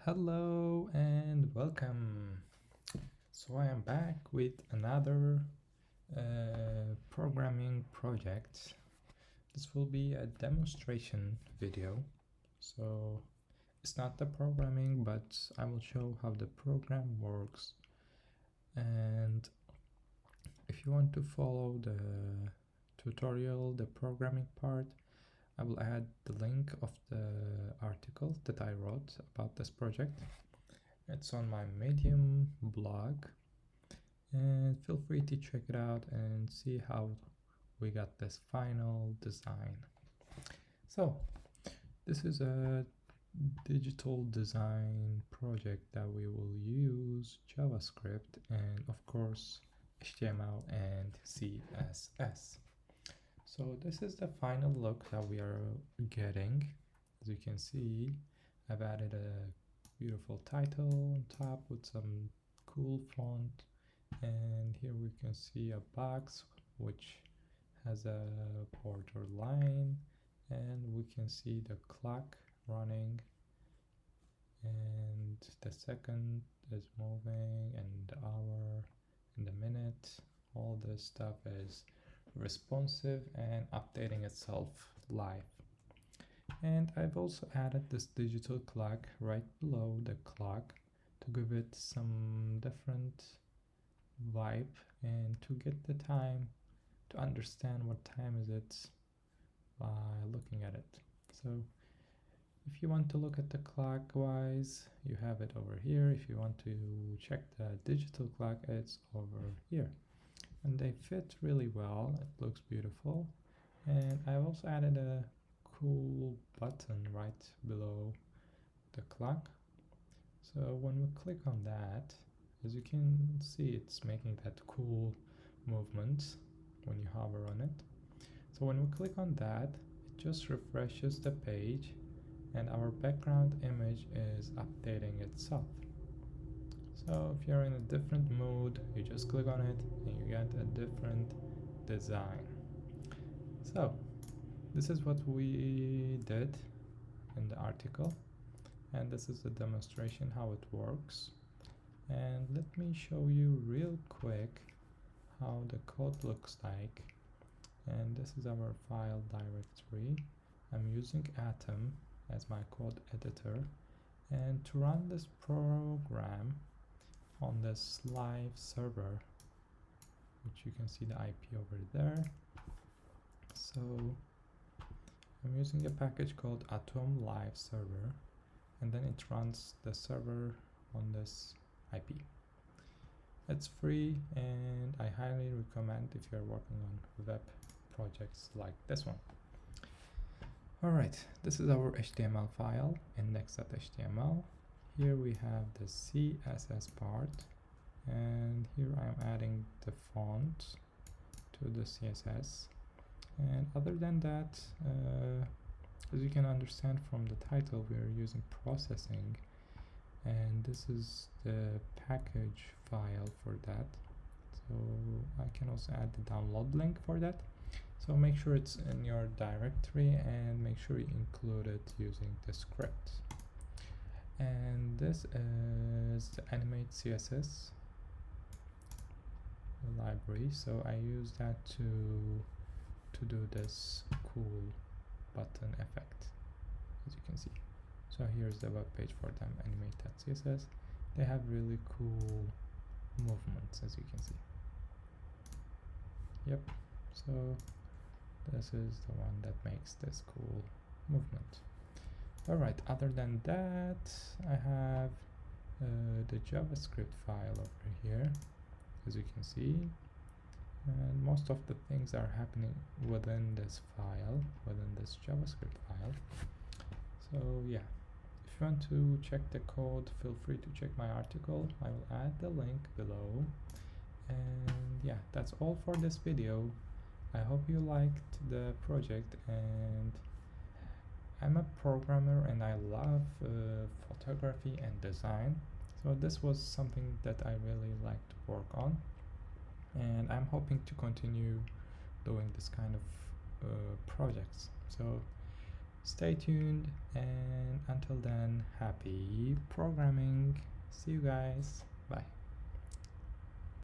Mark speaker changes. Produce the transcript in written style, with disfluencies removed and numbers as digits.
Speaker 1: Hello and welcome. So I am back with another programming project. This will be a demonstration video. So it's not the programming, but I will show how the program works. And if you want to follow the tutorial, the programming part, I will add the link of the article that I wrote about this project. It's on my Medium blog, and feel free to check it out and see how we got this final design. So this is a digital design project that we will use JavaScript and of course HTML and CSS. So this is the final look that we are getting. As you can see, I've added a beautiful title on top with some cool font, and here we can see a box which has a border line, and we can see the clock running, and the second is moving, and the hour and the minute. All this stuff is responsive and updating itself live. And I've also added this digital clock right below the clock to give it some different vibe and to get the time, to understand what time is it by looking at it. So if you want to look at the clockwise, you have it over here. If you want to check the digital clock, it's over here. And they fit really well. It looks beautiful. And I've also added a cool button right below the clock. So when we click on that, as you can see, it's making that cool movement when you hover on it. So when we click on that, it just refreshes the page and our background image is updating itself. So if you're in a different mood, you just click on it and you get a different design. So this is what we did in the article, and this is a demonstration how it works. And let me show you real quick how the code looks like. And this is our file directory. I'm using Atom as my code editor, and to run this program on this live server, which you can see the IP over there. So I'm using a package called Atom Live Server, and then it runs the server on this IP. It's free, and I highly recommend if you're working on web projects like this one. Alright, this is our HTML file, index.html. Here we have the CSS part, and here I'm adding the font to the CSS. And other than that, as you can understand from the title, we are using processing, and this is the package file for that. So I can also add the download link for that. So make sure it's in your directory and make sure you include it using the script. And this is the animate CSS library, so I use that to do this cool button effect, as you can see. So here's the web page for them, animate.css. They have really cool movements, as you can see. Yep, so this is the one that makes this cool movement. Alright, other than that, I have the JavaScript file over here, as you can see, and most of the things are happening within this file, within this JavaScript file. So yeah, if you want to check the code, feel free to check my article. I will add the link below. And yeah, that's all for this video. I hope you liked the project, and I'm a programmer and I love photography and design, so this was something that I really like to work on, and I'm hoping to continue doing this kind of projects. So Stay tuned, and until then, happy programming. See you guys. Bye.